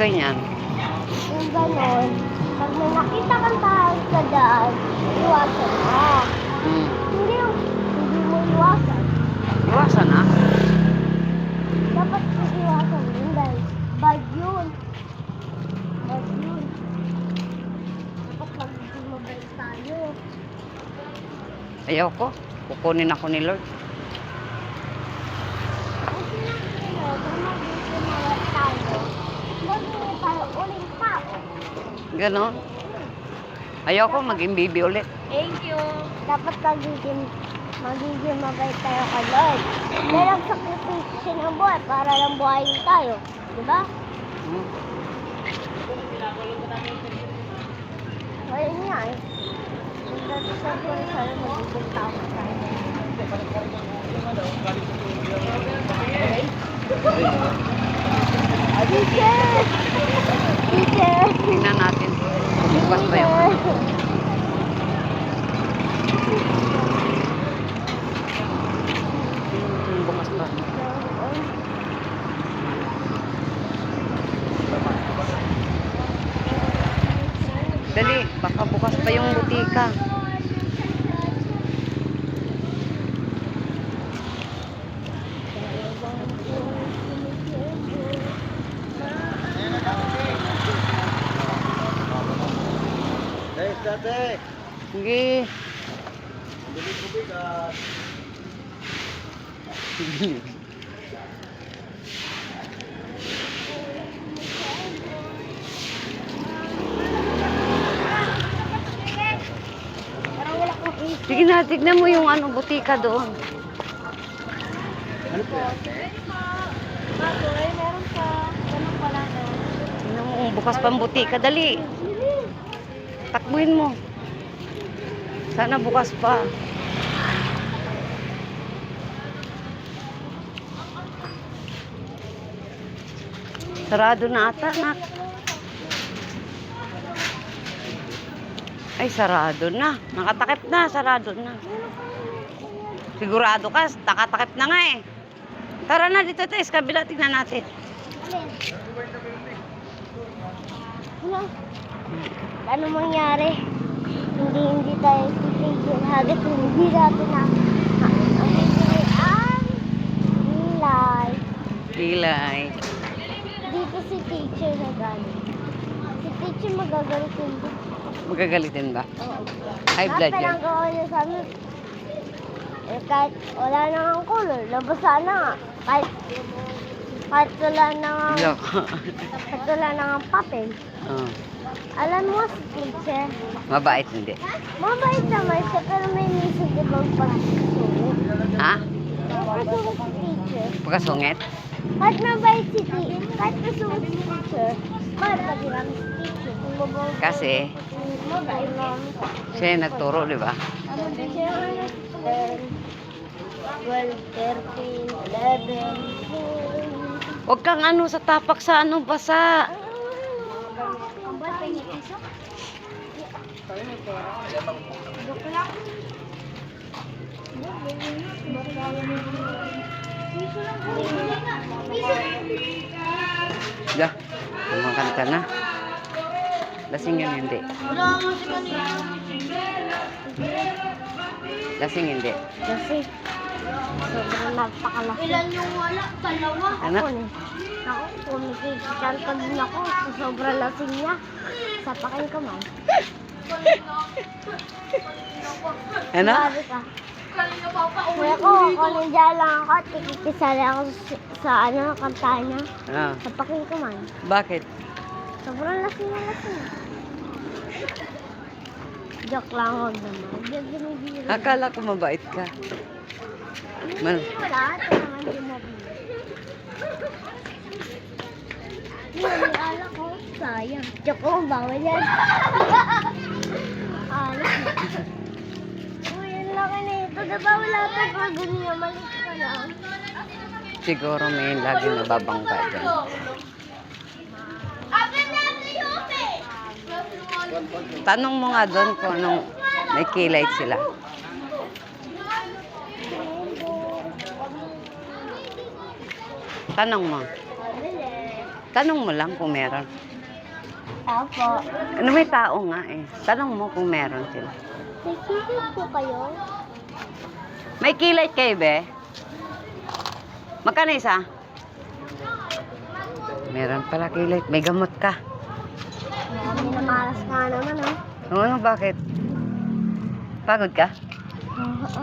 ganyan? Yung ganon, pag may nakita kang tao sa daan, iwasan mo. Hmm. Hindi mo iwasan. Iwasan na. Dapat iwasan yun dahil bad yun. Bad yun. Dapat magiging mabait tayo. Ayaw ko. Kukunin ako ni Lord. Kung sinabi nila, kung magiging mabait tayo, magiging tayo uling tao. Ganon. Ayaw ko maging baby ulit. Thank you. Dapat magiging mabait tayo kay Lord. Dahil ang sakripisyo ng buhay para lang buhayin tayo. Diba? Hmm. Ayun nga eh. Dati sa buhay tayo magiging tao tayo. Teacher! Teacher! Tingnan natin. Bukas pa yung ano. Bukas pa. Dali, baka bukas pa yung butika. Guys, dati. Sige. Bili ko bigas. Parang wala kong isip. Sige na, tignan mo yung ano, butika doon. Ano po? Bago, eh, meron pa. Ganun pala, no? Tignan mo kung bukas pa ang butika. Dali. Takbuhin mo. Sana bukas pa. Sarado na ata, nak. Ay, sarado na. Nakatakip na, sarado na. Sigurado ka, nakatakip na nga eh. Tara na dito, Tess. Kabila, tignan natin. Ano mangyari? Hindi tayo titigil. Hagit hindi natin na ang nilay. Pilay. Dito si teacher na galing. Si teacher magagalit hindi. Magagalitin ba? Oo. High blood yan. Pinagawa niya sa amin. Eh, kahit wala na ang color, nabasa na nga. Kahit wala na nga, Look. kahit wala na nga papel. Oh. Alam mo si teacher, Mabait hindi. mabait naman siya pero may minsan di bang pagsusunod. Ha? May pagsusunod si teacher. Pagkasungit? Kahit mabait si teacher, kahit pagsusunod si teacher, mahal pa din namin si teacher. Kung mabait Kasi mabait namin. siya yung nagturo, di ba? Ano din siya? 10, 12, 13, 11, Huwag kang ano sa tapak sa ano basa. Ang bal pa yung piso? Joke lang. Piso lang po. Piso. Ya, kumakanta na. Lasing yun hindi. Wala nga si kanina. Lasing hindi. Kasi, sobrang nagpakalaki. Ilan yung wala? Dalawa. Ano? Ako, kumikikanta din ako sa sobrang lasing niya. Sapakin ko man. Ano? Sabi ka. Kuya ko, ako nandiyan lang ako at kikisali ako sa ano, kanta niya. Ah, Sapakin ko man. bakit? Sobrang lasing na lasing. Joke lang, huwag naman. Binibiro. Akala ko mabait ka. Man, Wala, ito naman yung mabili. May alak ko, sayang. Joke ko, bawal yan. Alak na. Uy, ang laki na ito. Diba wala ito pa ganyan? Maliit ka lang. siguro may laging nababangga dyan. Tanong mo nga doon kung anong may kilay sila. Tanong mo. Pabili. Tanong mo lang kung meron. Opo. Ano may tao nga eh. Tanong mo kung meron sila. May kilig po kayo? May kilay kayo, be? Magkano isa? Meron pala kilay. May gamot ka. Minamalas ka naman, ah. Oo, bakit? Pagod ka? Oo.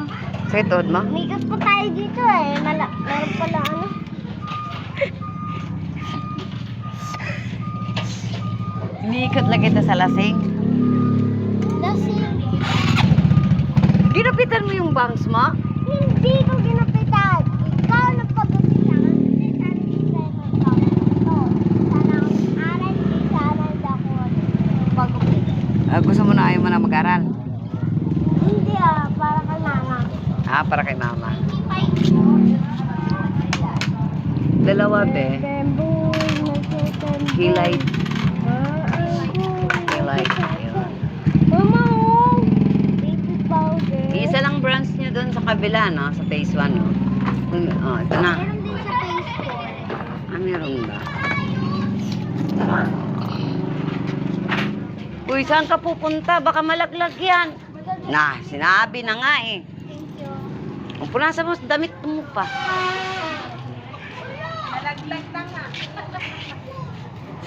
Sa itood mo? Umigas pa tayo dito eh. Meron pala ano. Iniikot lang kita sa lasing. Lasing. Ginupitan mo yung bangs mo? Hindi ko ginapitan. Ikaw nagpagupit sa akin. Gusto mo na ayaw mo na mag-aral? Hindi ah, para kay mama. Ah, para kay mama. Dalawa, be. Kilay. Kilay. Mama, oh. Baby powder. Isa lang branch nyo doon sa kabila, no? Sa phase 1, no? Oh, ito na. Meron din sa face ko. Ah, meron ba? Uy, saan ka pupunta? Baka malaglag yan. Na, sinabi na nga eh. Thank you. Kung punasan mo, damit mo pa.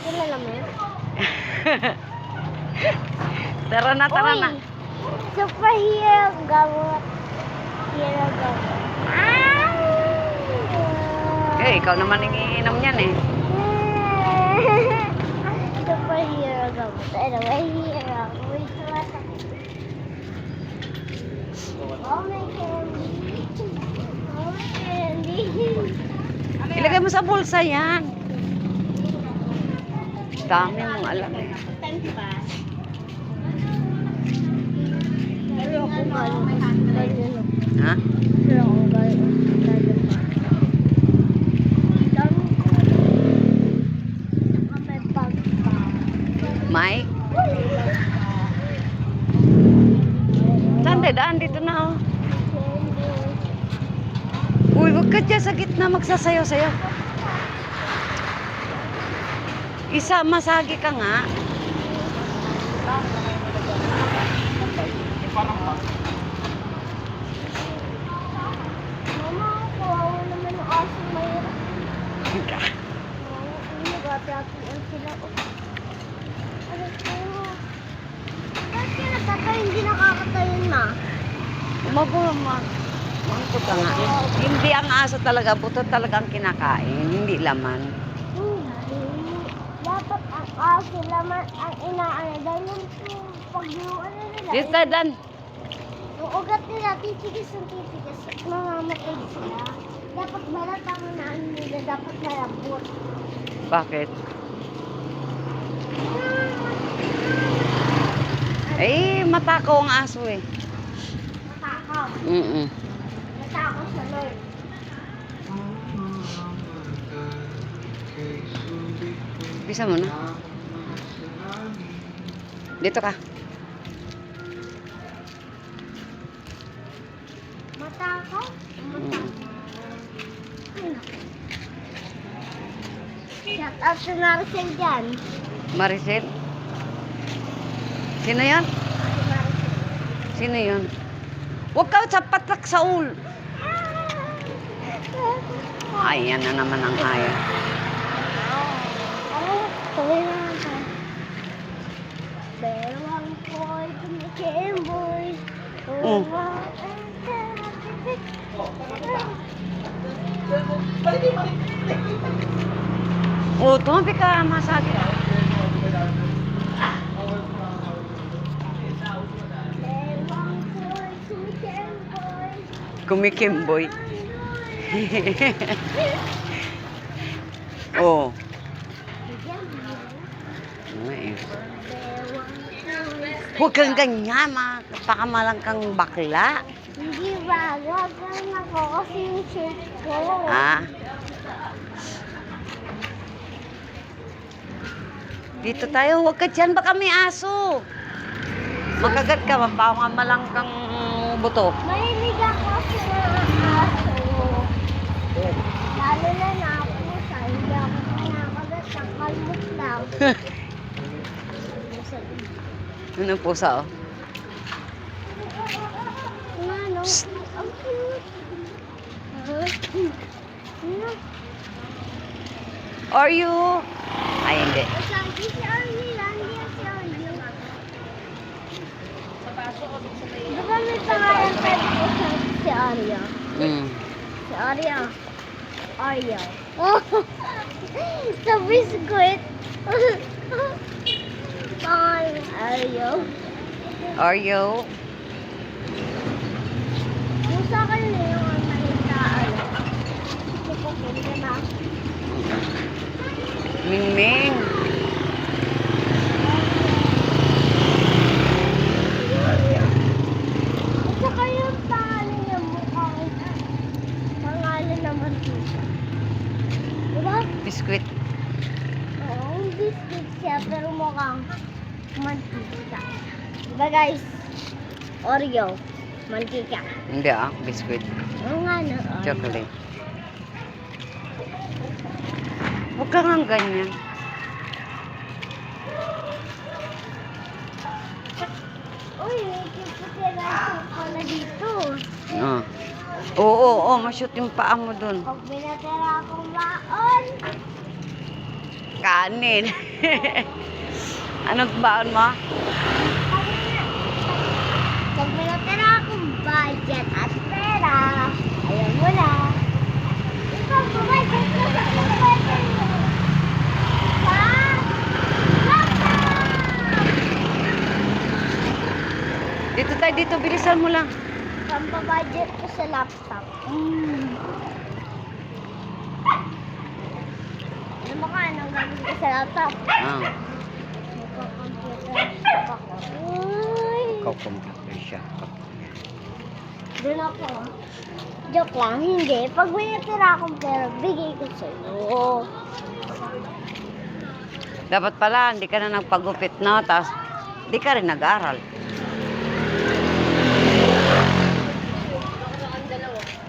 Wala naman. Tara na, tara na. Superhero gamot. Hero gamot. Eh, ikaw naman ang iinom yan eh. Superhero gamot. Ano ba hero? May sumasakit. Oh my candy. Oh my candy. Ilagay mo sa bulsa yan. Dami mong alam eh. Pero ako galing. Ha? Pero ako galing. Mike? Saan daan? Dito na oh. Uy, huwag ka dyan sa gitna magsasayaw-sayaw. Isa, masagi ka nga. Mama, kawawa naman ang aso mayroon. Nagapiyatian sila. Ano kayo? Bakit ka nagkatayo? Hindi nakakatayin na. Mangkot ka nga. Hindi ang aso talaga, buto talaga ang kinakain, hindi laman. Hindi. Dapat ang aso laman ang inaano. Dahil yung pag-iuan nila. Dito, Dan. Yung ugat nila, titigas ang titigas. Mamamatay sila. Dapat malat ang inaan nila. Dapat malambot. Bakit? Eh, matakaw ang aso eh. Matakaw. Matakaw sa Lord. Bisa mo na. Dito ka. Matakaw? Shout out to Maricel dyan. Maricel? Sino yan? Si Maricel. Sino yun? Huwag ka sa patak sa ulo. Ayan na naman ang ayaw. Ano? Tuloy na natin. Bewang boy, kumikim boy. Oh. Oh, tumabi ka, masagi. Bewang boy, kumikim boy. Kumikimboy. Oh. Bigyan mo. Ano eh. Bewang boy. Huwag kang ganyan, pakamalang kang bakla. Hindi ba? Gagawin ako kasi yung shirt ko. Ah. Dito tayo, huwag ka dyan, baka may aso. Makagat ka, mapakamalang kang buto. Mahilig ako sa mga aso. Lalo na na ako sa hindi ako kinakagat ng almost lang. Yun ang pusa, oh. Ano? Ang cute. Ano? Oreo! Ay, hindi. Sabi si Arlie lang, hindi si Arlie. Diba may pangalan pwede ko si Arya? Mm. Si Arya. Arya. Sa biskuit. Pangalan Arya. Oreo. Yung sa akin na yung manitaan. Hindi ko pinta na. Mingming. At saka yung pangalan niya mukhang pangalan naman dito. Diba? Biskuit. Oo, biscuit siya pero mukhang mantika. Diba guys? Oreo. Mantika. Hindi ah, biskuit. Oo nga na. Oreo. Chocolate. Huwag ka nga ganyan. Uy, may kiputira pala dito. Ah. Oo, oo, ma-shoot yung paa mo dun. Pag binatira akong baon, Kanin. Anong baon mo? pag binatira akong budget at pera, alam mo na. Ikaw, budget ko sa budget mo. Ha? Laptop! Dito tayo, dito. Bilisan mo lang. Pampabudget ko sa laptop. Alam mo ka, anong gagawin ko sa laptop? Ah, Magpa-computer shop ako. Uy! ikaw computer siya. Doon ako. Joke lang, hindi. Pag may natira akong pera, bigay ko sa'yo. Dapat pala, hindi ka na nagpagupit na, tapos hindi ka rin nag-aral.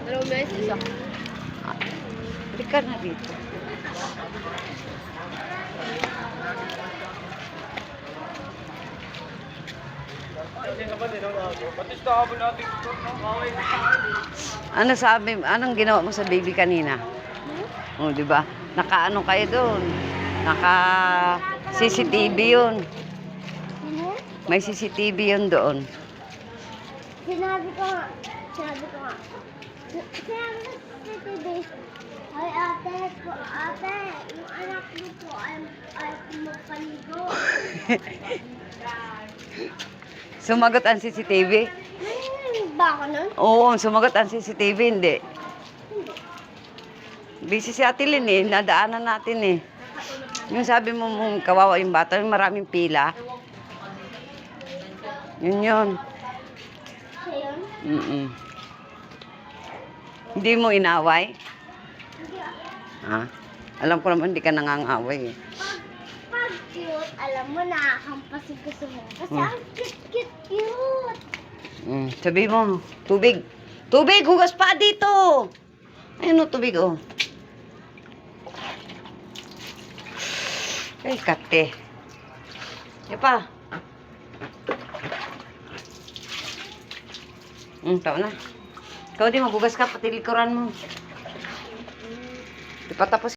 Dalawang beses isa. Hindi ka na dito. Ano sabi, anong ginawa mo sa baby kanina? Oh, di ba? Naka-ano kayo doon? Naka CCTV yun. Ano? May CCTV yun doon. Sinabi ko nga. Sinabi ko nga. Sinabi ko sa CCTV. Ay ate, yung anak mo po ay magpaligo. Sumagot ang CCTV? Narinig ba ako nun? Oo, sumagot ang CCTV, hindi. Busy si Ate Lynn eh, nadaanan natin eh. Yung sabi mo kawawa yung bata, yung maraming pila. Yun yun. Siya yun? Mm-mm. Hindi mo inaway? Hindi ah. Ha? Alam ko naman hindi ka nangangaway eh. Pag cute, alam mo na, hampasin ko sa mo. Kasi Hmm. ang cute. Sabi mo, tubig. Tubig, hugas pa dito. Ayun o, tubig oh. Ay, kate. Yan pa. Tao na. Ikaw di maghugas ka, pati likuran mo. Di pa tapos.